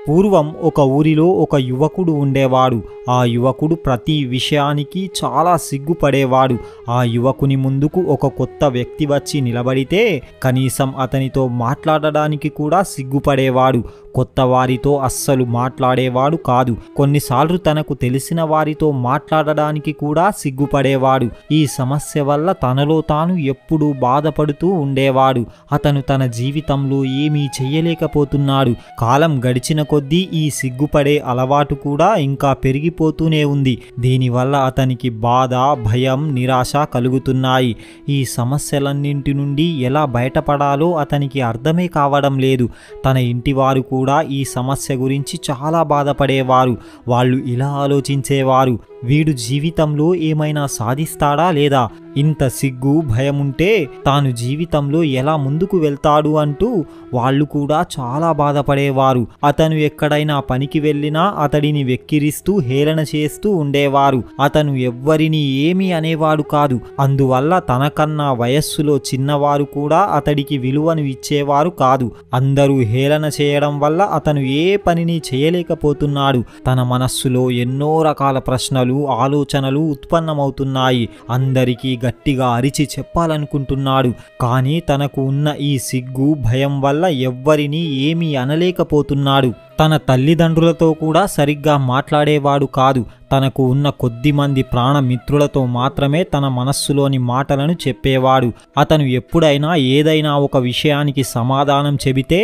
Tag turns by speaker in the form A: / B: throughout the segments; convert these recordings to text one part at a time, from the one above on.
A: పూర్వం ఒక ఊరిలో ఒక యువకుడు ఉండేవాడు. ఆ యువకుడు ప్రతి విషయానికి చాలా సిగ్గుపడేవాడు. ఆ యువకుని ముందుకు ఒక కొత్త వ్యక్తి వచ్చి నిలబడితే కనీసం అతనితో మాట్లాడడానికి కూడా సిగ్గుపడేవాడు. కొత్త వారితో అస్సలు మాట్లాడేవాడు కాదు. కొన్నిసార్లు తనకు తెలిసిన వారితో మాట్లాడడానికి కూడా సిగ్గుపడేవాడు. ఈ సమస్య వల్ల తనలో తాను ఎప్పుడూ బాధపడుతూ ఉండేవాడు. అతను తన జీవితంలో ఏమీ చెయ్యలేకపోతున్నాడు. కాలం గడిచిన కొద్దీ ఈ సిగ్గుపడే అలవాటు కూడా ఇంకా పెరిగిపోతూనే ఉంది. దీనివల్ల అతనికి బాధ, భయం, నిరాశ కలుగుతున్నాయి. ఈ సమస్యలన్నింటి నుండి ఎలా బయటపడాలో అతనికి అర్థమే కావడం లేదు. తన ఇంటివారు కూడా ఈ సమస్య గురించి చాలా బాధపడేవారు. వాళ్ళు ఇలా ఆలోచించేవారు, వీడు జీవితంలో ఏమైనా సాధిస్తాడా లేదా? ఇంత సిగ్గు, భయం ఉంటే తాను జీవితంలో ఎలా ముందుకు వెళ్తాడు అంటూ వాళ్ళు కూడా చాలా బాధపడేవారు. అతను ఎక్కడైనా పనికి వెళ్ళినా అతడిని వెక్కిరిస్తూ హేళన చేస్తూ ఉండేవారు. అతను ఎవ్వరిని ఏమీ అనేవాడు కాదు. అందువల్ల తనకన్నా వయస్సులో చిన్నవారు కూడా అతడికి విలువను ఇచ్చేవారు కాదు. అందరూ హేళన చేయడం వల్ల అతను ఏ పనిని చేయలేకపోతున్నాడు. తన మనస్సులో ఎన్నో రకాల ప్రశ్నలు, ఆలోచనలు ఉత్పన్నమవుతున్నాయి. అందరికీ గట్టిగా అరిచి చెప్పాలనుకుంటున్నాడు. కానీ తనకు ఉన్న ఈ సిగ్గు, భయం వల్ల ఎవ్వరినీ ఏమీ అనలేకపోతున్నాడు. తన తల్లిదండ్రులతో కూడా సరిగ్గా మాట్లాడేవాడు కాదు. తనకు ఉన్న కొద్దిమంది ప్రాణమిత్రులతో మాత్రమే తన మనస్సులోని మాటలను చెప్పేవాడు. అతను ఎప్పుడైనా ఏదైనా ఒక విషయానికి సమాధానం చెబితే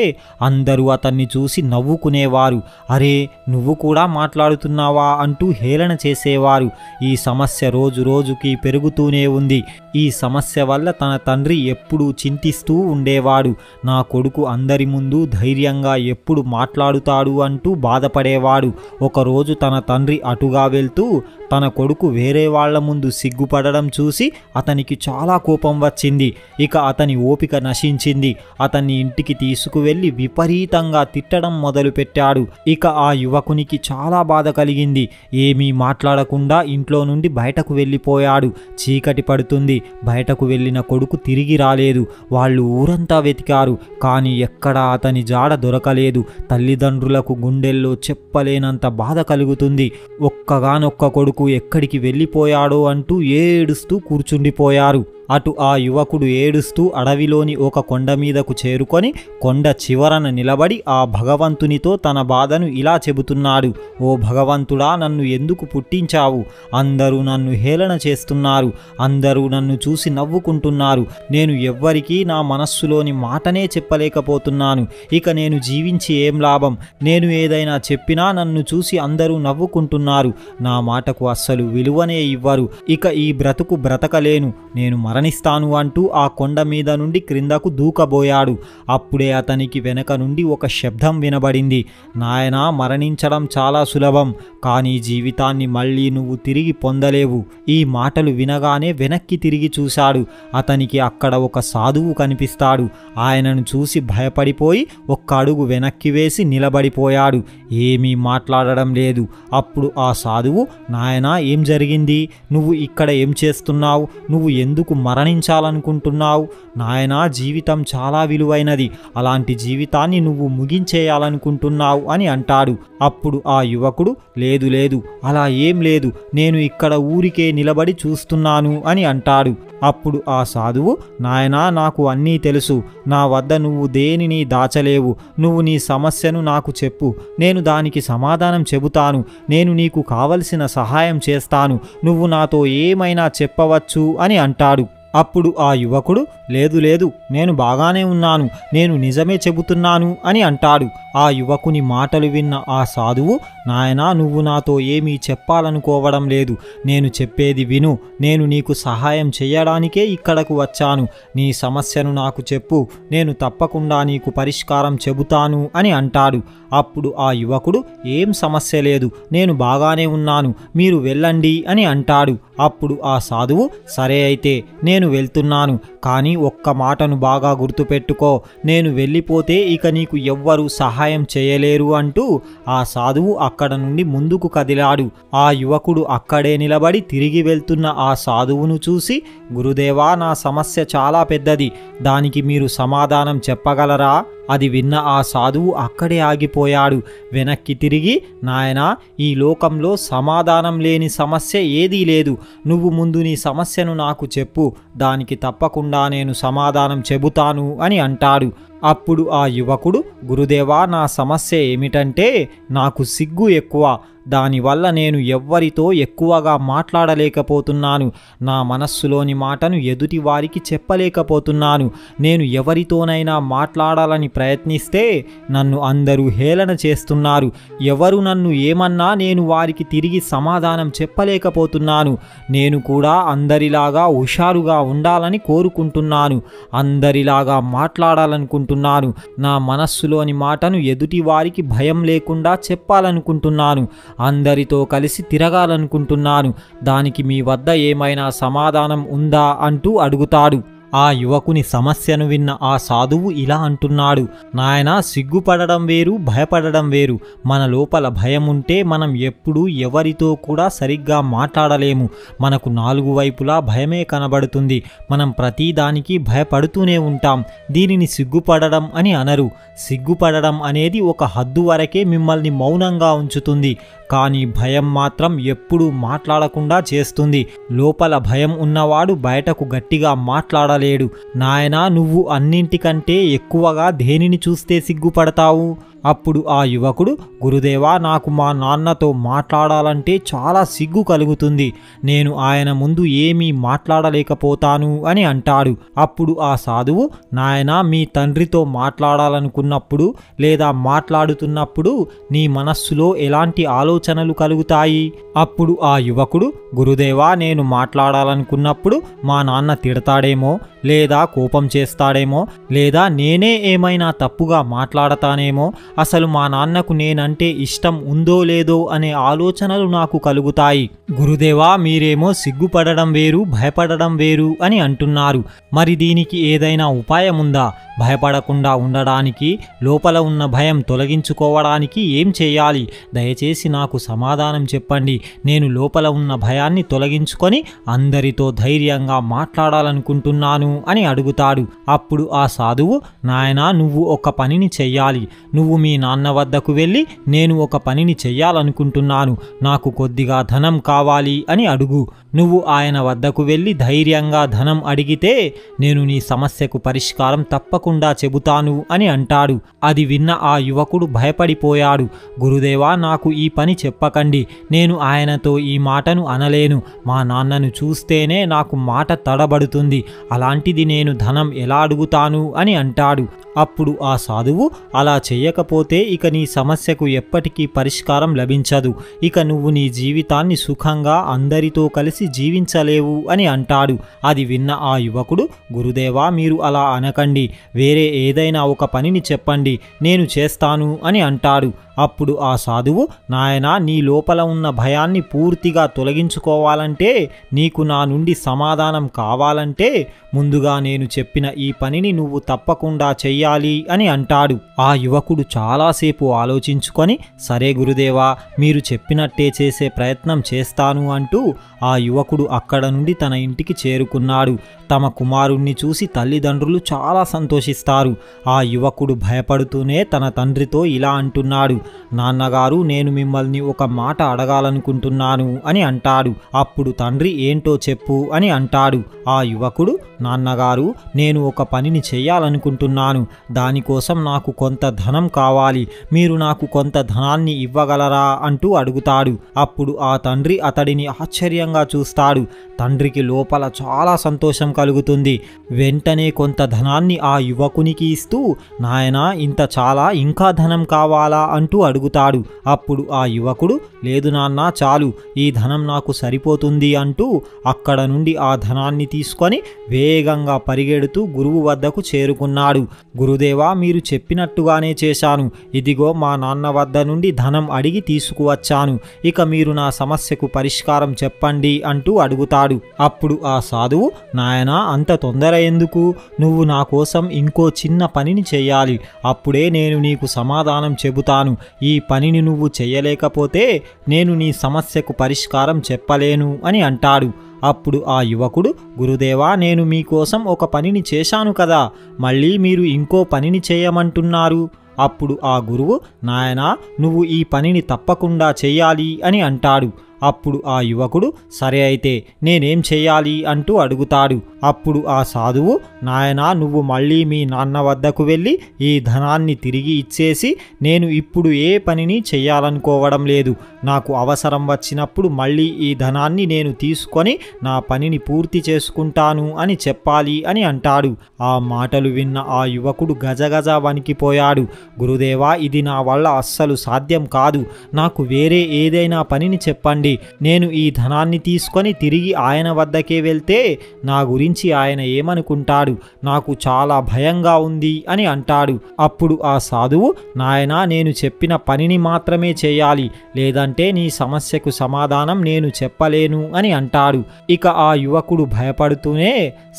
A: అందరూ అతన్ని చూసి నవ్వుకునేవారు. అరే, నువ్వు కూడా మాట్లాడుతున్నావా అంటూ హేళన చేసేవారు. ఈ సమస్య రోజు రోజుకి పెరుగుతూనే ఉంది. ఈ సమస్య వల్ల తన తండ్రి ఎప్పుడూ చింతిస్తూ ఉండేవాడు. నా కొడుకు అందరి ముందు ధైర్యంగా ఎప్పుడు మాట్లాడుతాడు అంటూ బాధపడేవాడు. ఒకరోజు తన తండ్రి అటుగా వెళ్తూ తన కొడుకు వేరే వాళ్ల ముందు సిగ్గుపడడం చూసి అతనికి చాలా కోపం వచ్చింది. ఇక అతని ఓపిక నశించింది. అతన్ని ఇంటికి తీసుకువెళ్లి విపరీతంగా తిట్టడం మొదలుపెట్టాడు. ఇక ఆ యువకునికి చాలా బాధ కలిగింది. ఏమీ మాట్లాడకుండా ఇంట్లో నుండి బయటకు వెళ్ళిపోయాడు. చీకటి పడుతుంది. బయటకు వెళ్ళిన కొడుకు తిరిగి రాలేదు. వాళ్ళు ఊరంతా వెతికారు, కానీ ఎక్కడా అతని జాడ దొరకలేదు. తల్లిదండ్రులకు గుండెల్లో చెప్పలేనంత బాధ కలుగుతుంది. ఒక్కగానొక్క కొడుకు ఎక్కడికి వెళ్ళిపోయాడో అంటూ ఏడుస్తూ కూర్చుండిపోయారు. అటు ఆ యువకుడు ఏడుస్తూ అడవిలోని ఒక కొండ మీదకు చేరుకొని కొండ చివరన నిలబడి ఆ భగవంతునితో తన బాధను ఇలా చెబుతున్నాడు. ఓ భగవంతుడా, నన్ను ఎందుకు పుట్టించావు? అందరూ నన్ను హేళన చేస్తున్నారు. అందరూ నన్ను చూసి నవ్వుకుంటున్నారు. నేను ఎవ్వరికీ నా మనస్సులోని మాటనే చెప్పలేకపోతున్నాను. ఇక నేను జీవించి ఏం లాభం? నేను ఏదైనా చెప్పినా నన్ను చూసి అందరూ నవ్వుకుంటున్నారు. నా మాటకు అస్సలు విలువనే ఇవ్వరు. ఇక ఈ బ్రతుకు బ్రతకలేను, నేను మరణిస్తాను అంటూ ఆ కొండ మీద నుండి క్రిందకు దూకబోయాడు. అప్పుడే అతనికి వెనక నుండి ఒక శబ్దం వినబడింది. నాయనా, మరణించడం చాలా సులభం, కానీ జీవితాన్ని మళ్ళీ నువ్వు తిరిగి పొందలేవు. ఈ మాటలు వినగానే వెనక్కి తిరిగి చూశాడు. అతనికి అక్కడ ఒక సాధువు కనిపిస్తాడు. ఆయనను చూసి భయపడిపోయి ఒక్క అడుగు వెనక్కి వేసి నిలబడిపోయాడు. ఏమీ మాట్లాడడం లేదు. అప్పుడు ఆ సాధువు, నాయనా, ఏం జరిగింది? నువ్వు ఇక్కడ ఏం చేస్తున్నావు? నువ్వు ఎందుకు మరణించాలనుకుంటున్నావు? నాయనా, జీవితం చాలా విలువైనది. అలాంటి జీవితాన్ని నువ్వు ముగించేయాలనుకుంటున్నావు అని అంటాడు. అప్పుడు ఆ యువకుడు, లేదు లేదు, అలా ఏం లేదు, నేను ఇక్కడ ఊరికే నిలబడి చూస్తున్నాను అని అంటాడు. అప్పుడు ఆ సాధువు, నాయనా, నాకు అన్నీ తెలుసు. నా వద్ద నువ్వు దేనిని దాచలేవు. నువ్వు నీ సమస్యను నాకు చెప్పు, నేను దానికి సమాధానం చెబుతాను. నేను నీకు కావలసిన సహాయం చేస్తాను. నువ్వు నాతో ఏమైనా చెప్పవచ్చు అని అంటాడు. అప్పుడు ఆ యువకుడు, లేదు లేదు, నేను బాగానే ఉన్నాను, నేను నిజమే చెబుతున్నాను అని అంటాడు. ఆ యువకుని మాటలు విన్న ఆ సాధువు, నాయనా, నువ్వు నాతో ఏమీ చెప్పాలనుకోవడం లేదు. నేను చెప్పేది విను. నేను నీకు సహాయం చేయడానికే ఇక్కడకు వచ్చాను. నీ సమస్యను నాకు చెప్పు, నేను తప్పకుండా నీకు పరిష్కారం చెబుతాను అని అంటాడు. అప్పుడు ఆ యువకుడు, ఏం సమస్య లేదు, నేను బాగానే ఉన్నాను, మీరు వెళ్ళండి అని అంటాడు. అప్పుడు ఆ సాధువు, సరే అయితే నేను వెళ్తున్నాను, కానీ ఒక్క మాటను బాగా గుర్తుపెట్టుకో, నేను వెళ్ళిపోతే ఇక నీకు ఎవ్వరూ సహాయం చేయలేరు అంటూ ఆ సాధువు అక్కడ నుండి ముందుకు కదిలాడు. ఆ యువకుడు అక్కడే నిలబడి తిరిగి వెళ్తున్న ఆ సాధువును చూసి, గురుదేవా, నా సమస్య చాలా పెద్దది, దానికి మీరు సమాధానం చెప్పగలరా అది విన్న ఆ సాధువు అక్కడే ఆగిపోయాడు. వెనక్కి తిరిగి, నాయనా, ఈ లోకంలో సమాధానం లేని సమస్య ఏదీ లేదు. నువ్వు ముందు నీ సమస్యను నాకు చెప్పు, దానికి తప్పకుండా నేను సమాధానం చెబుతాను అని అంటాడు. అప్పుడు ఆ యువకుడు, గురుదేవా, నా సమస్య ఏమిటంటే నాకు సిగ్గు ఎక్కువ. దానివల్ల నేను ఎవ్వరితో ఎక్కువగా మాట్లాడలేకపోతున్నాను. నా మనస్సులోని మాటను ఎదుటి వారికి చెప్పలేకపోతున్నాను. నేను ఎవరితోనైనా మాట్లాడాలని ప్రయత్నిస్తే నన్ను అందరూ హేళన చేస్తున్నారు. ఎవరు నన్ను ఏమన్నా నేను వారికి తిరిగి సమాధానం చెప్పలేకపోతున్నాను. నేను కూడా అందరిలాగా హుషారుగా ఉండాలని కోరుకుంటున్నాను. అందరిలాగా మాట్లాడాలనుకుంటున్నాను. నా మనస్సులోని మాటను ఎదుటి వారికి భయం లేకుండా చెప్పాలనుకుంటున్నాను. అందరితో కలిసి తిరగాలనుకుంటున్నాను. దానికి మీ వద్ద ఏమైనా సమాధానం ఉందా అంటూ అడుగుతాడు. ఆ యువకుని సమస్యను విన్న ఆ సాధువు ఇలా అంటున్నాడు, నాయనా, సిగ్గుపడడం వేరు, భయపడడం వేరు. మన లోపల భయం ఉంటే మనం ఎప్పుడూ ఎవరితో కూడా సరిగ్గా మాట్లాడలేము. మనకు నాలుగు వైపులా భయమే కనబడుతుంది. మనం ప్రతిదానికి భయపడుతూనే ఉంటాం. దీనిని సిగ్గుపడడం అని అనరు. సిగ్గుపడడం అనేది ఒక హద్దు వరకే మిమ్మల్ని మౌనంగా ఉంచుతుంది. కానీ భయం మాత్రం ఎప్పుడూ మాట్లాడకుండా చేస్తుంది. లోపల భయం ఉన్నవాడు బయటకు గట్టిగా మాట్లాడలేడు. నాయనా, నువ్వు అన్నింటికంటే ఎక్కువగా దేనిని చూస్తే సిగ్గుపడతావు? అప్పుడు ఆ యువకుడు, గురుదేవా, నాకు మా నాన్నతో మాట్లాడాలంటే చాలా సిగ్గు కలుగుతుంది. నేను ఆయన ముందు ఏమీ మాట్లాడలేకపోతాను అని అంటాడు. అప్పుడు ఆ సాధువు, నాయనా, మీ తండ్రితో మాట్లాడాలనుకున్నప్పుడు లేదా మాట్లాడుతున్నప్పుడు నీ మనస్సులో ఎలాంటి ఆలోచనలు కలుగుతాయి? అప్పుడు ఆ యువకుడు, గురుదేవా, నేను మాట్లాడాలనుకున్నప్పుడు మా నాన్న తిడతాడేమో, లేదా కోపం చేస్తాడేమో, లేదా నేనే ఏమైనా తప్పుగా మాట్లాడతానేమో, అసలు మా నాన్నకు నేనంటే ఇష్టం ఉందో లేదో అనే ఆలోచనలు నాకు కలుగుతాయి. గురుదేవా, మీరేమో సిగ్గుపడడం వేరు, భయపడడం వేరు అని అంటున్నారు. మరి దీనికి ఏదైనా ఉపాయం ఉందా? భయపడకుండా ఉండడానికి, లోపల ఉన్న భయం తొలగించుకోవడానికి ఏం చేయాలి? దయచేసి నాకు సమాధానం చెప్పండి. నేను లోపల ఉన్న భయాన్ని తొలగించుకొని అందరితో ధైర్యంగా మాట్లాడాలనుకుంటున్నాను అని అడుగుతాడు. అప్పుడు ఆ సాధువు, నాయనా, నువ్వు ఒక పనిని చెయ్యాలి. నువ్వు మీ నాన్న వద్దకు వెళ్ళి, నేను ఒక పనిని చెయ్యాలనుకుంటున్నాను, నాకు కొద్దిగా ధనం కావాలి అని అడుగు. నువ్వు ఆయన వద్దకు వెళ్ళి ధైర్యంగా ధనం అడిగితే నేను నీ సమస్యకు పరిష్కారం తప్పకుండా చెబుతాను అని అంటాడు. అది విన్న ఆ యువకుడు భయపడిపోయాడు. గురుదేవా, నాకు ఈ పని చెప్పకండి. నేను ఆయనతో ఈ మాటను అనలేను. మా నాన్నను చూస్తేనే నాకు మాట తడబడుతుంది. అలాంటిది నేను ధనం ఎలా అడుగుతాను అని అంటాడు. అప్పుడు ఆ సాధువు, అలా చెయ్యకపోతే ఇక నీ సమస్యకు ఎప్పటికీ పరిష్కారం లభించదు. ఇక నువ్వు నీ జీవితాన్ని సుఖంగా అందరితో కలిసి జీవించలేవు అని అంటాడు. అది విన్న ఆ యువకుడు, గురుదేవా, మీరు అలా అనకండి. వేరే ఏదైనా ఒక పనిని చెప్పండి, నేను చేస్తాను అని అంటాడు. అప్పుడు ఆ సాధువు, నాయనా, నీ లోపల ఉన్న భయాన్ని పూర్తిగా తొలగించుకోవాలంటే, నీకు నా నుండి సమాధానం కావాలంటే ముందుగా నేను చెప్పిన ఈ పనిని నువ్వు తప్పకుండా చెయ్యాలి అని అంటాడు. ఆ యువకుడు చాలాసేపు ఆలోచించుకొని, సరే గురుదేవా, మీరు చెప్పినట్టే చేసే ప్రయత్నం చేస్తాను అంటూ ఆ యువకుడు అక్కడ నుండి తన ఇంటికి చేరుకున్నాడు. తమ కుమారుణ్ణి చూసి తల్లిదండ్రులు చాలా సంతోషిస్తారు. ఆ యువకుడు భయపడుతూనే తన తండ్రితో ఇలా అంటున్నాడు, నాన్నగారు, నేను మిమ్మల్ని ఒక మాట అడగాలనుకుంటున్నాను అని అంటాడు. అప్పుడు తండ్రి, ఏంటో చెప్పు అని అంటాడు. ఆ యువకుడు, నాన్నగారు, నేను ఒక పనిని చెయ్యాలనుకుంటున్నాను. దానికోసం నాకు కొంత ధనం కావాలి. మీరు నాకు కొంత ధనాన్ని ఇవ్వగలరా అంటూ అడుగుతాడు. అప్పుడు ఆ తండ్రి అతడిని ఆశ్చర్యంగా చూస్తాడు. తండ్రికి లోపల చాలా సంతోషం కలుగుతుంది. వెంటనే కొంత ధనాన్ని ఆ యువకునికి ఇస్తూ, నాయనా, ఇంత చాలా, ఇంకా ధనం కావాలా అంటూ అడుగుతాడు. అప్పుడు ఆ యువకుడు, లేదు నాన్న, చాలు, ఈ ధనం నాకు సరిపోతుంది అంటూ అక్కడ నుండి ఆ ధనాన్ని తీసుకొని వేగంగా పరిగెడుతూ గురువు వద్దకు చేరుకున్నాడు. గురుదేవా, మీరు చెప్పినట్టుగానే చేశాను. ఇదిగో మా నాన్న వద్ద నుండి ధనం అడిగి తీసుకువచ్చాను. ఇక మీరు నా సమస్యకు పరిష్కారం చెప్పండి అంటూ అడుగుతాడు. అప్పుడు ఆ సాధువు, నాయనా, అంత తొందర ఎందుకు? నువ్వు నా కోసం ఇంకో చిన్న పనిని చెయ్యాలి. అప్పుడే నేను నీకు సమాధానం చెబుతాను. ఈ పనిని నువ్వు చెయ్యలేకపోతే నేను నీ సమస్యకు పరిష్కారం చెప్పలేను అని అంటాడు. అప్పుడు ఆ యువకుడు, గురుదేవా, నేను మీకోసం ఒక పనిని చేశాను కదా, మళ్ళీ మీరు ఇంకో పనిని చేయమంటున్నారు. అప్పుడు ఆ గురువు, నాయనా, నువ్వు ఈ పనిని తప్పకుండా చెయ్యాలి అని అంటాడు. అప్పుడు ఆ యువకుడు, సరే అయితే నేనేం చెయ్యాలి అంటూ అడుగుతాడు. అప్పుడు ఆ సాధువు, నాయనా, నువ్వు మళ్ళీ మీ నాన్న వద్దకు వెళ్ళి ఈ ధనాన్ని తిరిగి ఇచ్చేసి, నేను ఇప్పుడు ఏ పనిని చెయ్యాలనుకోవడం లేదు, నాకు అవసరం వచ్చినప్పుడు మళ్ళీ ఈ ధనాన్ని నేను తీసుకొని నా పనిని పూర్తి చేసుకుంటాను అని చెప్పాలి అని అంటాడు. ఆ మాటలు విన్న ఆ యువకుడు గజగజ వణికిపోయాడు. గురుదేవా, ఇది నా వల్ల అస్సలు సాధ్యం కాదు, నాకు వేరే ఏదైనా పనిని చెప్పండి, నేను ఈ ధనాన్ని తీసుకొని తిరిగి ఆయన వద్దకే వెళ్తే నా గురించి ఆయన ఏమనుకుంటాడు, నాకు చాలా భయంగా ఉంది అని అంటాడు. అప్పుడు ఆ సాధువు, నాయనా, నేను చెప్పిన పనిని మాత్రమే చేయాలి, లేదంటే నీ సమస్యకు సమాధానం నేను చెప్పలేను అని అంటాడు. ఇక ఆ యువకుడు భయపడుతూనే,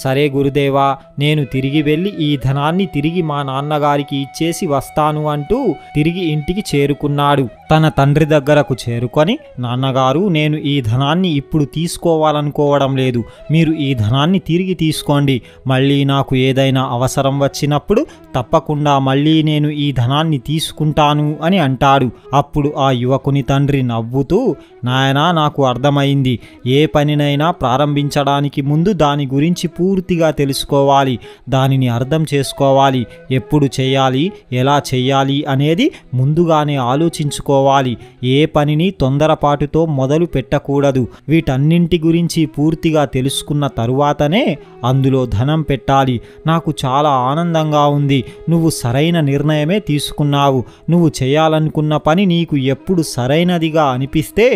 A: సరే గురుదేవా, నేను తిరిగి వెళ్ళి ఈ ధనాన్ని తిరిగి మా నాన్నగారికి ఇచ్చేసి వస్తాను అంటూ తిరిగి ఇంటికి చేరుకున్నాడు. తన తండ్రి దగ్గరకు చేరుకొని, నాన్నగారు, నేను ఈ ధనాన్ని ఇప్పుడు తీసుకోవాలనుకోవడం లేదు, మీరు ఈ ధనాన్ని తిరిగి తీసుకోండి, మళ్ళీ నాకు ఏదైనా అవసరం వచ్చినప్పుడు తప్పకుండా మళ్ళీ నేను ఈ ధనాన్ని తీసుకుంటాను అని అంటాడు. అప్పుడు ఆ యువకుని తండ్రి నవ్వుతూ, నాయనా, నాకు అర్థమైంది, ఏ పనినైనా ప్రారంభించడానికి ముందు దాని గురించి పూర్తిగా తెలుసుకోవాలి, దానిని అర్థం చేసుకోవాలి, ఎప్పుడు చేయాలి, ఎలా చేయాలి అనేది ముందుగానే ఆలోచించుకోవాలి, ఏ పనిని తొందరపాటుతో మొదలు పెట్టకూడదు, వీటన్నింటి గురించి పూర్తిగా తెలుసుకున్న తరువాతనే అందులో ధనం పెట్టాలి. నాకు చాలా ఆనందంగా ఉంది, నువ్వు సరైన నిర్ణయమే తీసుకున్నావు, నువ్వు చేయాలనుకున్న పని నీకు ఎప్పుడు సరైనదిగా అనిపిస్తే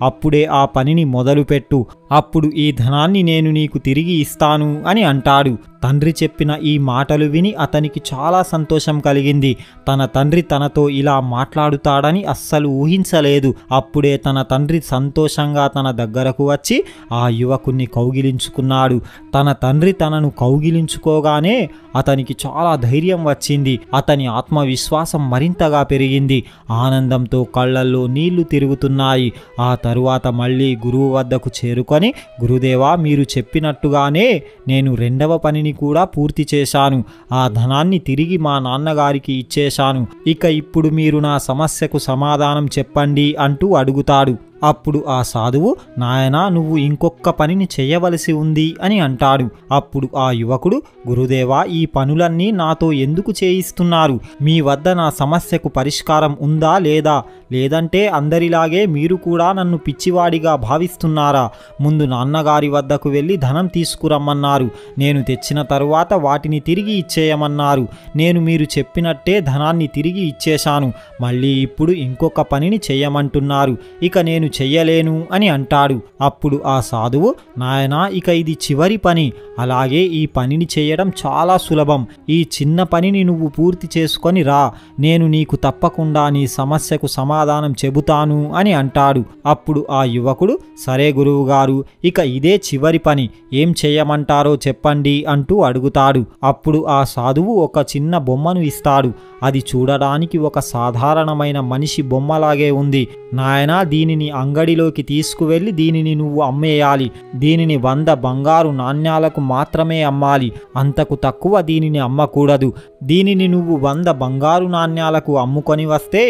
A: అప్పుడే ఆ పనిని మొదలుపెట్టు, అప్పుడు ఈ ధనాన్ని నేను నీకు తిరిగి ఇస్తాను అని అంటాడు. తండ్రి చెప్పిన ఈ మాటలు విని అతనికి చాలా సంతోషం కలిగింది. తన తండ్రి తనతో ఇలా మాట్లాడుతాడని అస్సలు ఊహించలేదు. అప్పుడే తన తండ్రి సంతోషంగా తన దగ్గరకు వచ్చి ఆ యువకుణ్ణి కౌగిలించుకున్నాడు. తన తండ్రి తనను కౌగిలించుకోగానే అతనికి చాలా ధైర్యం వచ్చింది. అతని ఆత్మవిశ్వాసం మరింతగా పెరిగింది. ఆనందంతో కళ్ళల్లో నీళ్లు తిరుగుతున్నాయి. ఆ తరువాత మళ్ళీ గురువు వద్దకు చేరుకొని, గురుదేవా, మీరు చెప్పినట్టుగానే నేను రెండవ పనిని కూడా పూర్తి చేశాను, ఆ ధనాన్ని తిరిగి మా నాన్నగారికి ఇచ్చేశాను, ఇక ఇప్పుడు మీరు నా సమస్యకు సమాధానం చెప్పండి అంటూ అడుగుతాడు. అప్పుడు ఆ సాధువు, నాయనా, నువ్వు ఇంకొక పనిని చేయవలసి ఉంది అని అంటాడు. అప్పుడు ఆ యువకుడు, గురుదేవా, ఈ పనులన్నీ నాతో ఎందుకు చేయిస్తున్నారు, మీ వద్ద నా సమస్యకు పరిష్కారం ఉందా లేదా, లేదంటే అందరిలాగే మీరు కూడా నన్ను పిచ్చివాడిగా భావిస్తున్నారా, ముందు నాన్నగారి వద్దకు వెళ్ళి ధనం తీసుకురమ్మన్నారు, నేను తెచ్చిన తరువాత వాటిని తిరిగి ఇచ్చేయమన్నారు, నేను మీరు చెప్పినట్టే ధనాన్ని తిరిగి ఇచ్చేశాను, మళ్ళీ ఇప్పుడు ఇంకొక పనిని చేయమంటున్నారు, ఇక నేను చెయ్యలేను అని అంటాడు. అప్పుడు ఆ సాధువు, నాయనా, ఇక ఇది చివరి పని, అలాగే ఈ పనిని చేయడం చాలా సులభం, ఈ చిన్న పనిని నువ్వు పూర్తి చేసుకొని రా, నేను నీకు తప్పకుండా నీ సమస్యకు సమాధానం చెబుతాను అని అంటాడు. అప్పుడు ఆ యువకుడు, సరే గురువుగారు, ఇక ఇదే చివరి పని, ఏం చేయమంటారో చెప్పండి అంటూ అడుగుతాడు. అప్పుడు ఆ సాధువు ఒక చిన్న బొమ్మను ఇస్తాడు. అది చూడడానికి ఒక సాధారణమైన మనిషి బొమ్మలాగే ఉంది. నాయనా, దీనిని అంగడిలోకి తీసుకువెళ్ళి దీనిని నువ్వు అమ్మేయాలి, దీనిని 100 బంగారు నాణ్యాలకు మాత్రమే అమ్మాలి, అంతకు తక్కువ దీనిని అమ్మకూడదు, దీనిని నువ్వు 100 బంగారు నాణ్యాలకు అమ్ముకొని వస్తే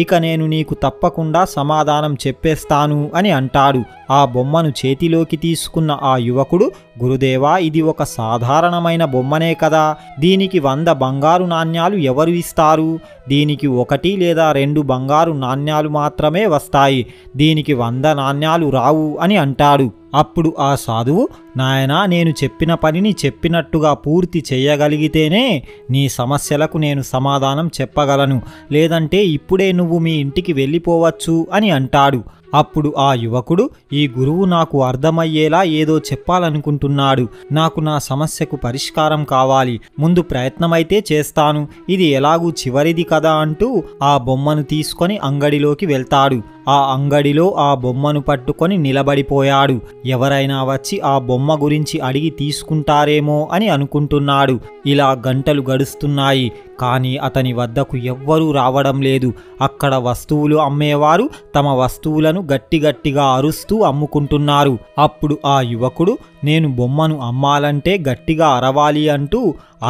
A: ఇక నేను నీకు తప్పకుండా సమాధానం చెప్పేస్తాను అని అంటాడు. ఆ బొమ్మను చేతిలోకి తీసుకున్న ఆ యువకుడు, గురుదేవా, ఇది ఒక సాధారణమైన బొమ్మనే కదా, దీనికి 100 బంగారు నాణ్యాలు ఎవరు ఇస్తారు, దీనికి 1 లేదా 2 బంగారు నాణ్యాలు మాత్రమే వస్తాయి, దీనికి 100 నాణ్యాలు రావు అని అంటాడు. అప్పుడు ఆ సాధువు, నాయనా, నేను చెప్పిన పనిని చెప్పినట్టుగా పూర్తి చేయగలిగితేనే నీ సమస్యలకు నేను సమాధానం చెప్పగలను, లేదంటే ఇప్పుడే నువ్వు మీ ఇంటికి వెళ్ళిపోవచ్చు అని అంటాడు. అప్పుడు ఆ యువకుడు, ఈ గురువు నాకు అర్థమయ్యేలా ఏదో చెప్పాలనుకుంటున్నాడు, నాకు నా సమస్యకు పరిష్కారం కావాలి, ముందు ప్రయత్నమైతే చేస్తాను, ఇది ఎలాగూ చివరిది కదా అంటూ ఆ బొమ్మను తీసుకొని అంగడిలోకి వెళ్తాడు. ఆ అంగడిలో ఆ బొమ్మను పట్టుకొని నిలబడిపోయాడు. ఎవరైనా వచ్చి ఆ బొమ్మ గురించి అడిగి తీసుకుంటారేమో అని అనుకుంటున్నాడు. ఇలా గంటలు గడుస్తున్నాయి, కానీ అతని వద్దకు ఎవ్వరూ రావడం లేదు. అక్కడ వస్తువులు అమ్మేవారు తమ వస్తువులను గట్టిగా అరుస్తూ అమ్ముకుంటున్నారు. అప్పుడు ఆ యువకుడు, నేను బొమ్మను అమ్మాలంటే గట్టిగా అరవాలి అంటూ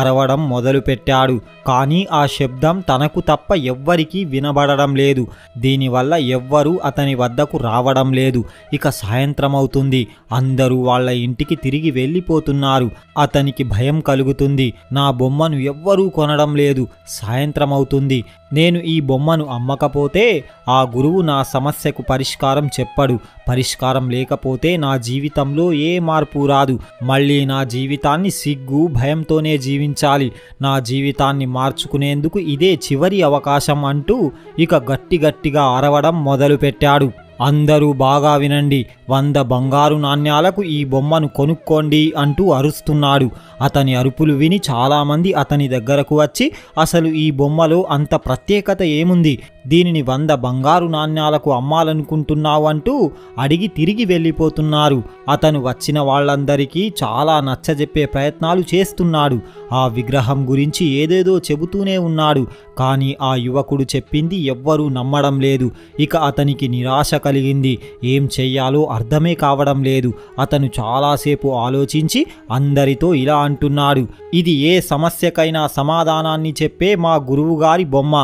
A: అరవడం మొదలుపెట్టాడు. కానీ ఆ శబ్దం తనకు తప్ప ఎవ్వరికీ వినబడడం లేదు. దీనివల్ల ఎవ్వరూ అతని వద్దకు రావడం లేదు. ఇక సాయంత్రం అవుతుంది. అందరూ వాళ్ళ ఇంటికి తిరిగి వెళ్ళిపోతున్నారు. అతనికి భయం కలుగుతుంది. నా బొమ్మను ఎవ్వరూ కొనడం లేదు. సాయంత్రం అవుతుంది. నేను ఈ బొమ్మను అమ్మకపోతే ఆ గురువు నా సమస్యకు పరిష్కారం చెప్పడు. పరిష్కారం లేకపోతే నా జీవితంలో ఏ మార్పు రాదు. మళ్ళీ నా జీవితాన్ని సిగ్గు భయంతోనే జీవించాలి. నా జీవితాన్ని మార్చుకునేందుకు ఇదే చివరి అవకాశం అంటూ ఇక గట్టిగా అరవడం మొదలుపెట్టాడు. అందరూ బాగా వినండి, 100 బంగారు నాణ్యాలకు ఈ బొమ్మను కొనుక్కోండి అంటూ అరుస్తున్నాడు. అతని అరుపులు విని చాలామంది అతని దగ్గరకు వచ్చి, అసలు ఈ బొమ్మలో అంత ప్రత్యేకత ఏముంది? దీనిని 100 బంగారు నాణ్యాలకు అమ్మాలనుకుంటున్నావు అంటూ అడిగి తిరిగి వెళ్ళిపోతున్నారు. అతను వచ్చిన వాళ్ళందరికీ చాలా నచ్చజెప్పే ప్రయత్నాలు చేస్తున్నాడు. ఆ విగ్రహం గురించి ఏదేదో చెబుతూనే ఉన్నాడు. కానీ ఆ యువకుడు చెప్పింది ఎవ్వరూ నమ్మడం లేదు. ఇక అతనికి నిరాశ కలిగింది. ఏం చెయ్యాలో అర్థమే కావడం లేదు. అతను చాలాసేపు ఆలోచించి అందరితో ఇలా అంటున్నాడు, ఇది ఏ సమస్యకైనా సమాధానాన్ని చెప్పే మా గురువుగారి బొమ్మ.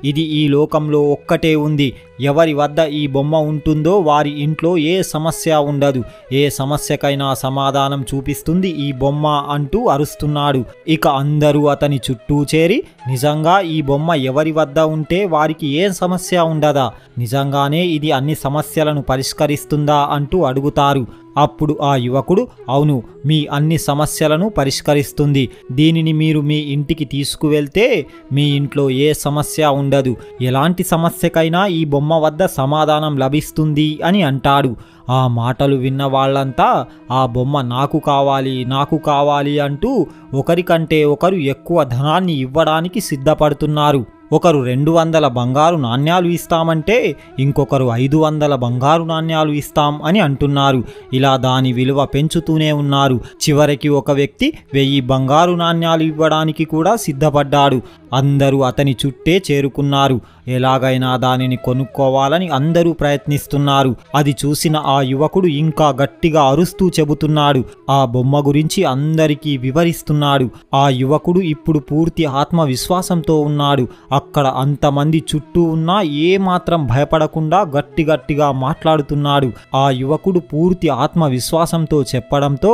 A: ఇది ఈ లోకంలో ఒక్కటే ఉంది. ఎవరి వద్ద ఈ బొమ్మ ఉంటుందో వారి ఇంట్లో ఏ సమస్య ఉండదు. ఏ సమస్యకైనా సమాధానం చూపిస్తుంది ఈ బొమ్మ అంటూ అరుస్తున్నాడు. ఇక అందరూ అతని చుట్టూ చేరి, నిజంగా ఈ బొమ్మ ఎవరి వద్ద ఉంటే వారికి ఏ సమస్య ఉండదా? నిజంగానే ఇది అన్ని సమస్యలను పరిష్కరిస్తుందా అంటూ అడుగుతారు. అప్పుడు ఆ యువకుడు, అవును, మీ అన్ని సమస్యలను పరిష్కరిస్తుంది. దీనిని మీరు మీ ఇంటికి తీసుకువెళ్తే మీ ఇంట్లో ఏ సమస్య ఉండదు. ఎలాంటి సమస్యకైనా ఈ బొమ్మ వద్ద సమాధానం లభిస్తుంది అని అంటాడు. ఆ మాటలు విన్న వాళ్ళంతా ఆ బొమ్మ నాకు కావాలి అంటూ ఒకరికంటే ఒకరు ఎక్కువ ధనాన్ని ఇవ్వడానికి సిద్ధపడుతున్నారు. ఒకరు 200 బంగారు నాణ్యాలు ఇస్తామంటే ఇంకొకరు 500 బంగారు నాణ్యాలు ఇస్తాం అని అంటున్నారు. ఇలా దాని విలువ పెంచుతూనే ఉన్నారు. చివరికి ఒక వ్యక్తి 1000 బంగారు నాణ్యాలు ఇవ్వడానికి కూడా సిద్ధపడ్డాడు. అందరూ అతని చుట్టే చేరుకున్నారు. ఎలాగైనా దానిని కొనుక్కోవాలని అందరూ ప్రయత్నిస్తున్నారు. అది చూసిన ఆ యువకుడు ఇంకా గట్టిగా అరుస్తూ చెబుతున్నాడు. ఆ బొమ్మ గురించి అందరికీ వివరిస్తున్నాడు. ఆ యువకుడు ఇప్పుడు పూర్తి ఆత్మవిశ్వాసంతో ఉన్నాడు. అక్కడ అంతమంది చుట్టూ ఉన్నా ఏమాత్రం భయపడకుండా గట్టిగా మాట్లాడుతున్నాడు. ఆ యువకుడు పూర్తి ఆత్మవిశ్వాసంతో చెప్పడంతో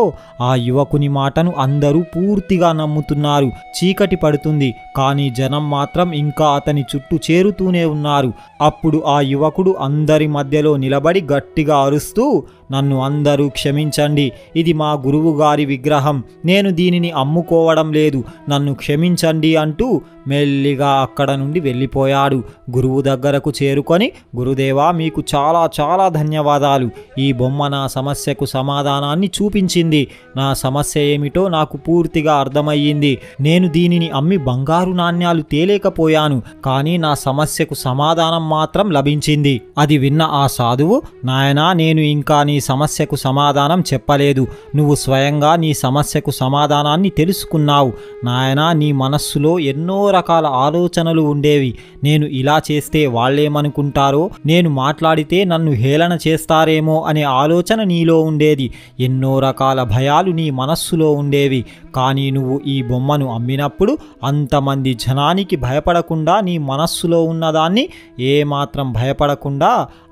A: ఆ యువకుని మాటను అందరూ పూర్తిగా నమ్ముతున్నారు. చీకటి పడుతుంది, కానీ జనం మాత్రం ఇంకా అతని చుట్టూ చేరుతూనే ఉన్నారు. అప్పుడు ఆ యువకుడు అందరి మధ్యలో నిలబడి గట్టిగా అరుస్తూ, నన్ను అందరూ క్షమించండి, ఇది మా గురువు గారి విగ్రహం, నేను దీనిని అమ్ముకోవడం లేదు, నన్ను క్షమించండి అంటూ మెల్లిగా అక్కడ నుండి వెళ్ళిపోయాడు. గురువు దగ్గరకు చేరుకొని, గురుదేవా, మీకు చాలా ధన్యవాదాలు. ఈ బొమ్మ నా సమస్యకు సమాధానాన్ని చూపించింది. నా సమస్య ఏమిటో నాకు పూర్తిగా అర్థమయ్యింది. నేను దీనిని అమ్మి బంగారు నాణ్యాలు తేలేకపోయాను, కానీ నా సమస్యకు సమాధానం మాత్రం లభించింది. అది విన్న ఆ సాధువు, నాయనా, నేను ఇంకా నీ సమస్యకు సమాధానం చెప్పలేదు. నువ్వు స్వయంగా నీ సమస్యకు సమాధానాన్ని తెలుసుకున్నావు. నాయనా, నీ మనస్సులో ఎన్నో రకాల ఆలోచనలు ఉండేవి. నేను ఇలా చేస్తే వాళ్ళేమనుకుంటారో, నేను మాట్లాడితే నన్ను హేళన చేస్తారేమో అనే ఆలోచన నీలో ఉండేది. ఎన్నో రకాల భయాలు నీ మనస్సులో ఉండేవి. కానీ నువ్వు ఈ బొమ్మను అమ్మినప్పుడు అంతమంది జనానికి భయపడకుండా నీ మనస్సులో ఉన్నదాన్ని ఏమాత్రం భయపడకుండా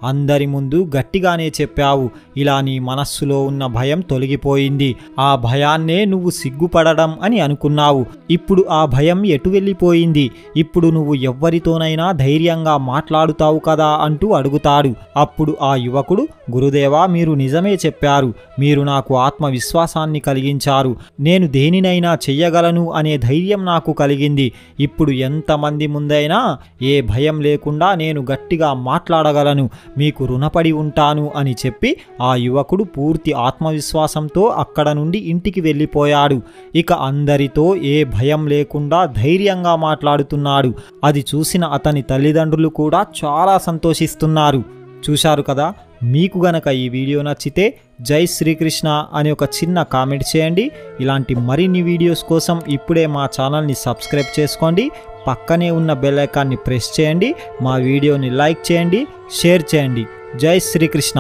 A: అందరి ముందు గట్టిగానే చెప్పావు. ఇలా నీ మనస్సులో ఉన్న భయం తొలగిపోయింది. ఆ భయాన్నే నువ్వు సిగ్గుపడడం అని అనుకున్నావు. ఇప్పుడు ఆ భయం ఎటు వెళ్ళిపోయింది? ఇప్పుడు నువ్వు ఎవ్వరితోనైనా ధైర్యంగా మాట్లాడుతావు కదా అంటూ అడుగుతాడు. అప్పుడు ఆ యువకుడు, గురుదేవా, మీరు నిజమే చెప్పారు. మీరు నాకు ఆత్మవిశ్వాసాన్ని కలిగించారు. నేను దేనినైనా చెయ్యగలను అనే ధైర్యం నాకు కలిగింది. ఇప్పుడు ఎంతమంది ముందైనా ఏ భయం లేకుండా నేను గట్టిగా మాట్లాడగలను. మీకు రుణపడి ఉంటాను అని చెప్పి ఆ యువకుడు పూర్తి ఆత్మవిశ్వాసంతో అక్కడ నుండి ఇంటికి వెళ్ళిపోయాడు. ఇక అందరితో ఏ భయం లేకుండా ధైర్యంగా మాట్లాడుతున్నాడు. అది చూసిన అతని తల్లిదండ్రులు కూడా చాలా సంతోషిస్తున్నారు. చూశారు కదా, మీకు గనక ఈ వీడియో నచ్చితే జై శ్రీకృష్ణ అని ఒక చిన్న కామెంట్ చేయండి. ఇలాంటి మరిన్ని వీడియోస్ కోసం ఇప్పుడే మా ఛానల్ని సబ్స్క్రైబ్ చేసుకోండి. పక్కనే ఉన్న బెల్ ఐకాన్ని ప్రెస్ చేయండి. మా వీడియోని లైక్ చేయండి, షేర్ చేయండి. జై శ్రీకృష్ణ.